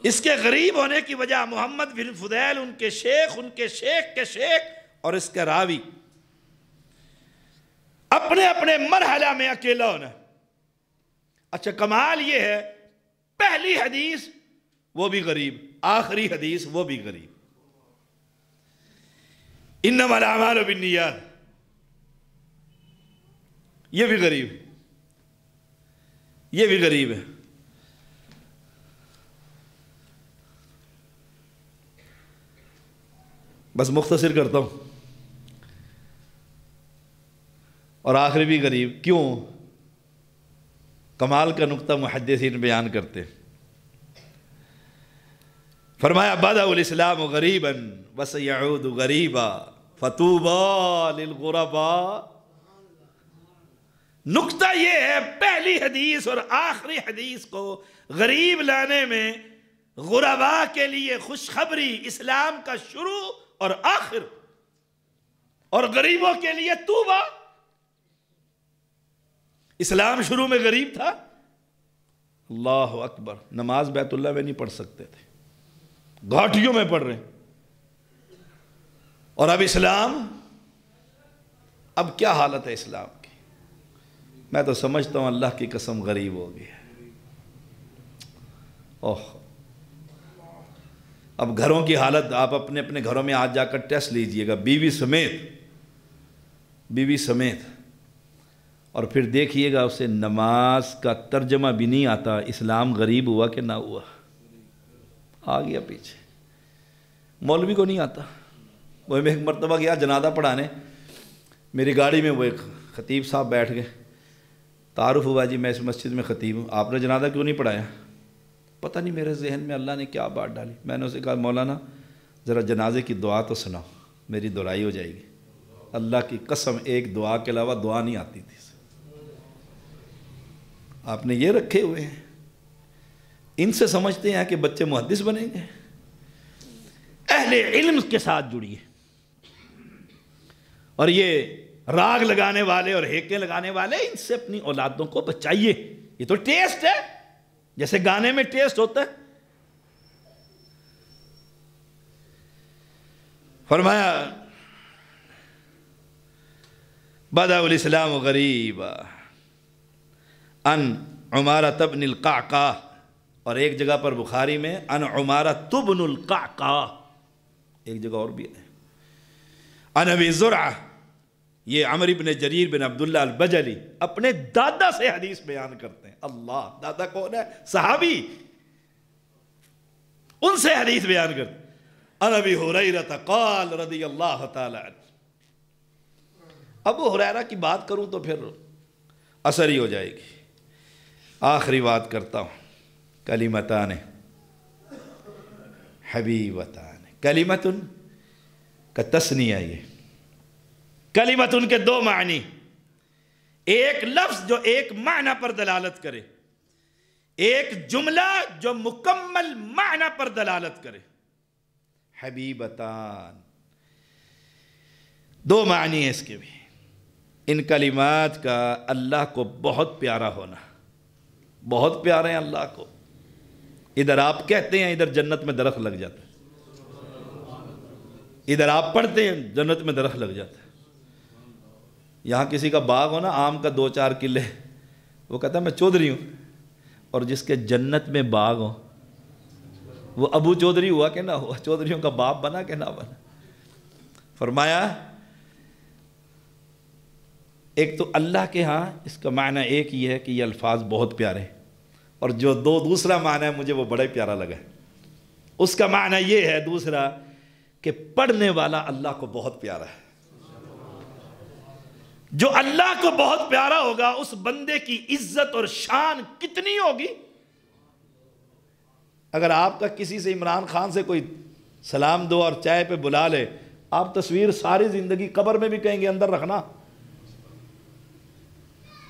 اس کے غریب ہونے کی وجہ محمد بن فضیل ان کے شیخ کے شیخ اور اس کے راوی اپنے اپنے مرحلہ میں اکیلا ہونا. اچھا کمال یہ ہے پہلی حدیث وہ بھی غریب، آخری حدیث وہ بھی غریب. انما الاعمال بالنیات یہ بھی غریب، یہ بھی غریب ہے. بس مختصر کرتا ہوں. اور آخری بھی غریب. کیوں؟ کمال کا نقطہ محدثین بیان کرتے. فرمایا بدأ الاسلام غریبا وسيعود غریبا فطوبى للغرباء. نقطہ یہ ہے پہلی حدیث اور آخری حدیث کو غریب لانے میں غرباء کے لیے خوشخبری، اسلام کا شروع اور آخر، اور غریبوں کے لیے توبہ. اسلام شروع میں غریب تھا. اللہ اکبر. نماز بیت اللہ میں نہیں پڑھ سکتے تھے، گھاٹیوں میں پڑھ رہے ہیں. اور اب اسلام، اب کیا حالت ہے اسلام کی؟ میں تو سمجھتا ہوں اللہ کی قسم غریب ہو گیا. اوہ اب گھروں کی حالت آپ اپنے اپنے گھروں میں آج جا کر ٹیسٹ لیجئے گا، بیوی سمیت، اور پھر دیکھیے گا اسے نماز کا ترجمہ بھی نہیں آتا. اسلام غریب ہوا کہ نہ ہوا؟ آ گیا پیچھے. مولوی کو نہیں آتا. وہ میں ایک مرتبہ گیا جنازہ پڑھانے، میری گاڑی میں وہ ایک خطیب صاحب بیٹھ گئے. تعارف ہوا جی میں اس مسجد میں خطیب ہوں، آپ نے جنازہ کیوں نہیں پڑھایا؟ پتہ نہیں میرے ذہن میں اللہ نے کیا بات ڈالی. میں نے اسے کہا مولانا ذرا جنازے کی دعا تو سناؤ، میری دعائی ہو جائے گی. اللہ کی قسم ایک دعا کے علاوہ دعا نہیں آتی تھی. آپ نے یہ رکھے ہوئے ہیں، ان سے سمجھتے ہیں کہ بچے محدث بنیں گے. اہل علم کے ساتھ جڑیے. اور یہ راگ لگانے والے اور ہیکیں لگانے والے، ان سے اپنی اولادوں کو بچائیے. یہ تو ٹیسٹ ہے، جیسے گانے میں ٹیسٹ ہوتا ہے. فرمایا بدأ الاسلام غریبا ان عمارۃ بن القعقاع، اور ایک جگہ پر بخاری میں ان عمارۃ بن القعقاع، ایک جگہ اور بھی ہے ان ابی زرعہ. یہ عمر بن جریر بن عبداللہ البجلی اپنے دادا سے حدیث بیان کرتے ہیں. اللہ، دادا کون ہے؟ صحابی. ان سے حدیث بیان کرتے ہیں. ان ابی ہریرہ قال رضی اللہ تعالی عنہ. ابو ہریرہ کی بات کروں تو پھر اثر ہی ہو جائے گی. آخری بات کرتا ہوں. کلمتان حبیبتان. کلمتن کا تسنیہ، یہ کلمتن کے دو معنی. ایک لفظ جو ایک معنی پر دلالت کرے، ایک جملہ جو مکمل معنی پر دلالت کرے۔ حبیبتان، دو معنی ہیں اس کے بھی۔ ان کلمات کا اللہ کو بہت پیارا ہونا، بہت پیارے ہیں اللہ کو۔ ادھر آپ کہتے ہیں، ادھر جنت میں درخت لگ جاتا ہے۔ ادھر آپ پڑھتے ہیں، جنت میں درخت لگ جاتا ہے۔ یہاں کسی کا باغ ہو نا، آم کا 2-4 کلے، وہ کہتا ہے میں چودھری ہوں، اور جس کے جنت میں باغ ہو وہ ابو چودھری ہوا کہ نہ ہوا، چودھریوں کا باپ بنا کہ نہ بنا۔ فرمایا ایک تو اللہ کے ہاں اس کا معنی ایک یہ ہے کہ یہ الفاظ بہت پیارے ہیں، اور جو دوسرا معنی ہے مجھے وہ بڑا ہی پیارا لگا ہے۔ اس کا معنی یہ ہے دوسرا کہ پڑھنے والا اللہ کو بہت پیارا ہے۔ جو اللہ کو بہت پیارا ہوگا اس بندے کی عزت اور شان کتنی ہوگی۔ اگر آپ کا کسی سے عمران خان سے کوئی سلام دو اور چائے پہ بلا لے، آپ تصویر ساری زندگی قبر میں بھی کہیں گے اندر رکھنا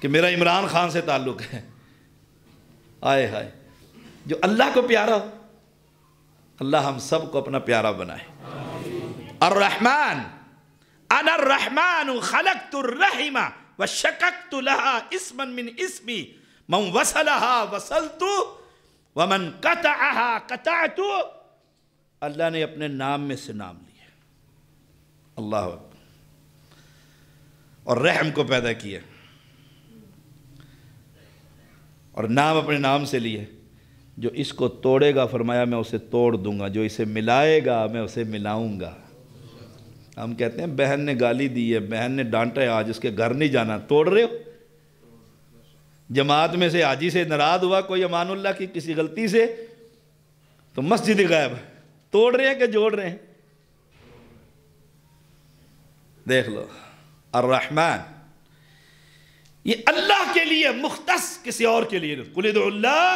کہ میرا عمران خان سے تعلق ہے۔ آئے ہائے، جو اللہ کو پیارا ہو، اللہ ہم سب کو اپنا پیارا بنائے۔ الرحمن، انا الرحمن خلقت الرحم وشققت لها اسما من اسمی من وصلها وصلت ومن قطعها قطعت۔ اللہ نے اپنے نام میں سے نام لیا، اللہ اکبر، اور رحم کو پیدا کیا اور نام اپنے نام سے لیے۔ جو اس کو توڑے گا فرمایا میں اسے توڑ دوں گا، جو اسے ملائے گا میں اسے ملاؤں گا۔ ہم کہتے ہیں بہن نے گالی دی ہے، بہن نے ڈانٹا ہے، آج اس کے گھر نہیں جانا، توڑ رہے ہو۔ جماعت میں سے حاجی سے ناراض ہوا کوئی امان اللہ کی کسی غلطی سے تو مسجد غائب، توڑ رہے ہیں کہ جوڑ رہے ہیں؟ دیکھ لو، الرحمن یہ اللہ کے لیے مختص، کسی اور کے لیے قل ادعوا اللہ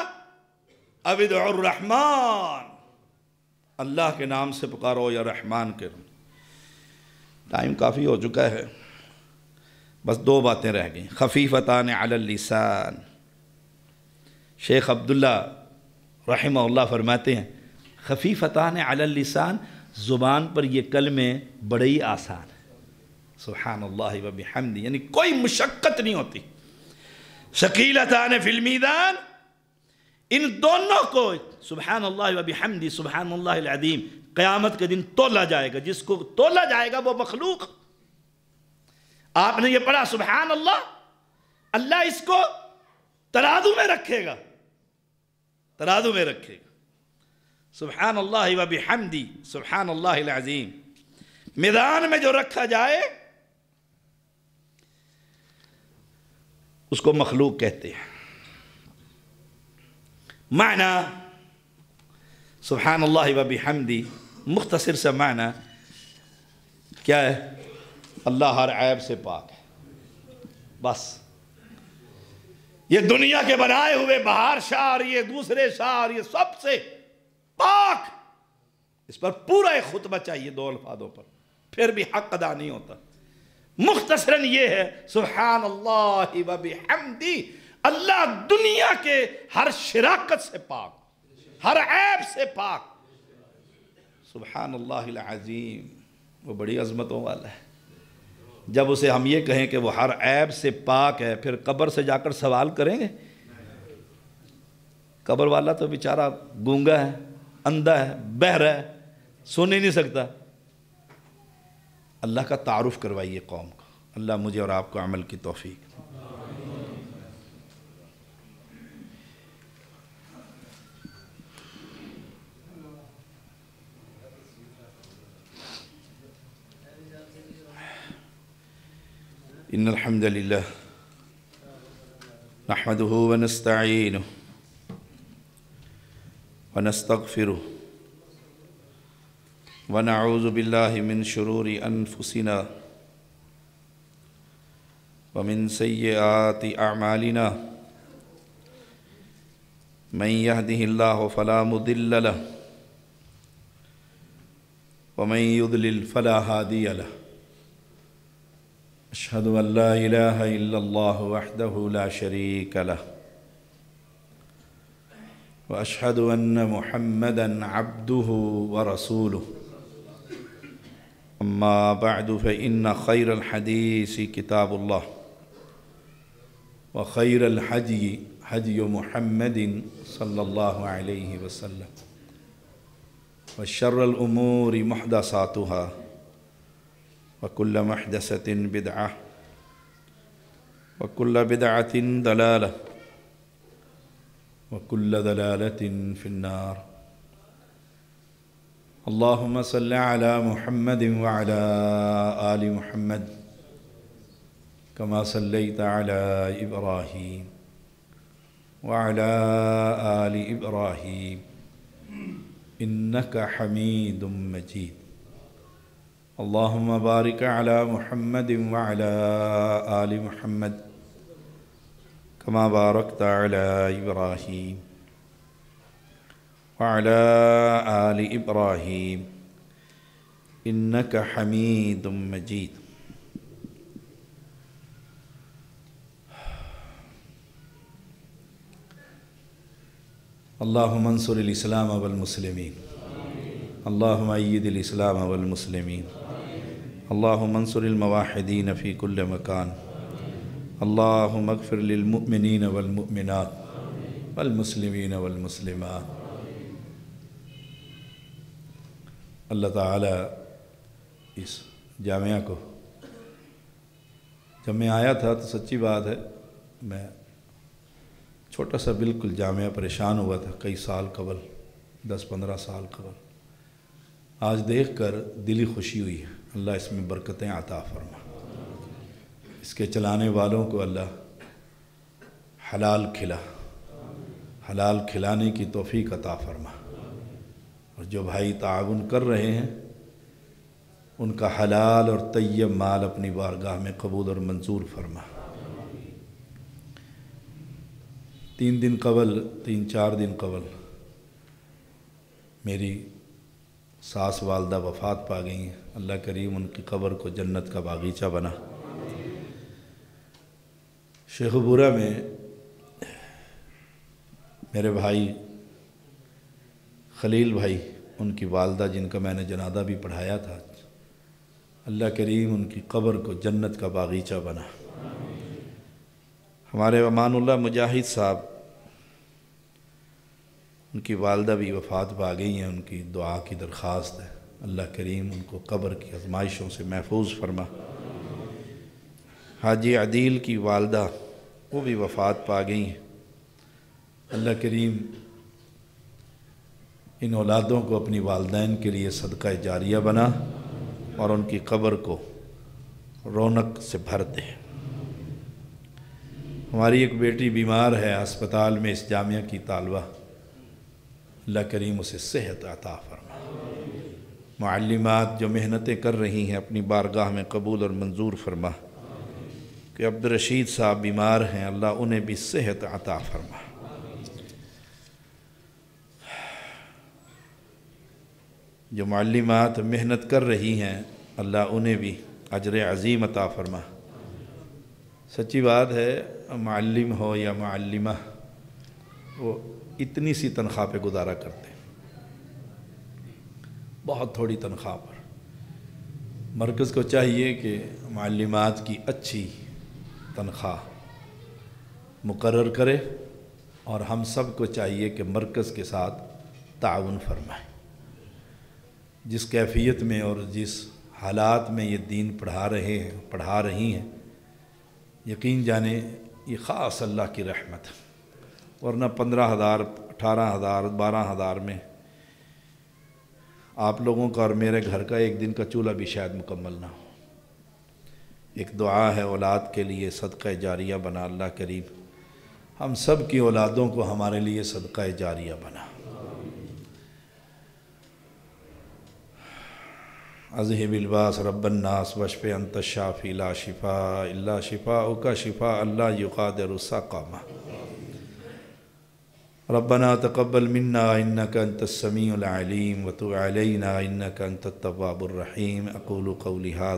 او ادعوا الرحمن، اللہ کے نام سے پکارو یا رحمان کے۔ ٹائم کافی ہو چکا ہے، بس 2 باتیں رہ گئیں۔ خفیفتان علی اللسان، شیخ عبداللہ رحمہ اللہ فرماتے ہیں خفیفتان علی اللسان، زبان پر یہ کلمے بڑے ہی آسان ہیں۔ سبحان اللہ و بحمدہ، یعنی کوئی مشقت نہیں ہوتی۔ ثقیلتان فی المیزان، ان دونوں کو سبحان اللہ و بحمدہ سبحان اللہ العظیم قیامت کے دن تولا جائے گا۔ جس کو تولا جائے گا وہ مخلوق، آپ نے یہ پڑھا سبحان اللہ، اللہ اس کو ترازو میں رکھے گا، ترازو میں رکھے گا۔ سبحان اللہ و بحمدہ سبحان اللہ العظیم میدان میں جو رکھا جائے اس کو مخلوق کہتے ہیں۔ معنی سبحان اللہ و بحمدہ مختصر سا معنی کیا ہے؟ اللہ ہر عیب سے پاک ہے، بس۔ یہ دنیا کے بنائے ہوئے بہار شعر، یہ دوسرے شعر، یہ سب سے پاک۔ اس پر پورا ایک خطبہ چاہیے 2 الفاظوں پر، پھر بھی حق ادا نہیں ہوتا۔ مختصراً یہ ہے سبحان اللہ و بحمدہ، اللہ دنیا کے ہر شراکت سے پاک، ہر عیب سے پاک۔ سبحان اللہ العظیم، وہ بڑی عظمتوں والا ہے۔ جب اسے ہم یہ کہیں کہ وہ ہر عیب سے پاک ہے، پھر قبر سے جا کر سوال کریں گے؟ قبر والا تو بیچارہ گونگا ہے، اندھا ہے، بہرا ہے، سن ہی نہیں سکتا۔ اللہ کا تعارف کروائیے قوم کو۔ اللہ مجھے اور آپ کو عمل کی توفیق۔ ان الحمد للہ نحمده ونستعینه ونستغفره ونعوذ باللہ من شرور انفسنا ومن سیئات اعمالنا من يهده الله فلا مضل له ومن يضلل فلا هادي له أشهد أن لا إله إلا الله وحده لا شريك له وأشهد أن محمدًا عبده ورسوله أما بعد فإن خير الحديث كتاب الله وخير الهدي هدي محمد صلى الله عليه وسلم وشر الأمور محدثاتها وكل محدثة بدعة وكل بدعة ضلالة وكل ضلالة في النار اللهم صل على محمد وعلى آل محمد كما صليت على إبراهيم وعلى آل إبراهيم إنك حميد مجيد اللهم بارك على محمد وعلى آل محمد كما باركت على إبراهيم وعلى آل إبراهيم إنك حميد مجيد اللهم انصر الإسلام والمسلمين اللهم أيد الإسلام والمسلمين اللهم انصر الموحدين في كل مكان اللهم اغفر للمؤمنين والمؤمنات والمسلمين والمسلمات اللہ تعالیٰ اس جامعہ کو جب میں آیا تھا تو سچی بات ہے میں چھوٹا سا بالکل جامعہ پریشان ہوا تھا کئی سال قبل 10-15 سال قبل آج دیکھ کر دلی خوشی ہوئی ہے اللہ اس میں برکتیں عطا فرما اس کے چلانے والوں کو اللہ حلال کھلانے کی توفیق عطا فرما اور جو بھائی تعاون کر رہے ہیں ان کا حلال اور طیب مال اپنی بارگاہ میں قبول اور منظور فرما 3-4 دن قبل میری ساس والدہ وفات پا گئی ہیں اللہ کریم ان کی قبر کو جنت کا باغیچہ بنا شیخ پورہ میں میرے بھائی خلیل بھائی ان کی والدہ جن کا میں نے جنازہ بھی پڑھایا تھا اللہ کریم ان کی قبر کو جنت کا باغیچہ بنا ہمارے امان اللہ مجاہد صاحب ان کی والدہ بھی وفات پا گئی ہیں ان کی دعا کی درخواست ہے اللہ کریم ان کو قبر کی آزمائشوں سے محفوظ فرما حاجی عدیل کی والدہ وہ بھی وفات پا گئی ہیں اللہ کریم ان اولادوں کو اپنی والدین کے لیے صدقہ جاریہ بنا اور ان کی قبر کو رونق سے بھر دے ہماری ایک بیٹی بیمار ہے ہسپتال میں اس جامعہ کی طالبہ اللہ کریم اسے صحت عطا فرما معلمات جو محنتیں کر رہی ہیں اپنی بارگاہ میں قبول اور منظور فرما کہ عبدالرشید صاحب بیمار ہیں اللہ انہیں بھی صحت عطا فرما جو معلمات محنت کر رہی ہیں اللہ انہیں بھی اجر عظیم عطا فرما سچی بات ہے معلم ہو یا معلمہ وہ اتنی سی تنخواہ پہ گزارا کرتے ہیں بہت تھوڑی تنخواہ پر مرکز کو چاہیے کہ معلمات کی اچھی تنخواہ مقرر کرے اور ہم سب کو چاہیے کہ مرکز کے ساتھ تعاون فرمائے جس کیفیت میں اور جس حالات میں یہ دین پڑھا رہی ہیں یقین جانے یہ خاص اللہ کی رحمت ہے ورنہ 15,000 18,000 12,000 میں آپ لوگوں کا اور میرے گھر کا ایک دن کا چولہا بھی شاید مکمل نہ ہو ایک دعا ہے اولاد کے لیے صدقہ جاریہ بنا اللہ کریم ہم سب کی اولادوں کو ہمارے لیے صدقہ جاریہ بنا اذهب الباس رب الناس واشف انت الشافی لا شفاء الا شفاءک شفاء لا یغادر سقما ربنا تقبل منا انك انت السميع العليم وتب علينا انك انت التواب الرحيم اقول قولي هذا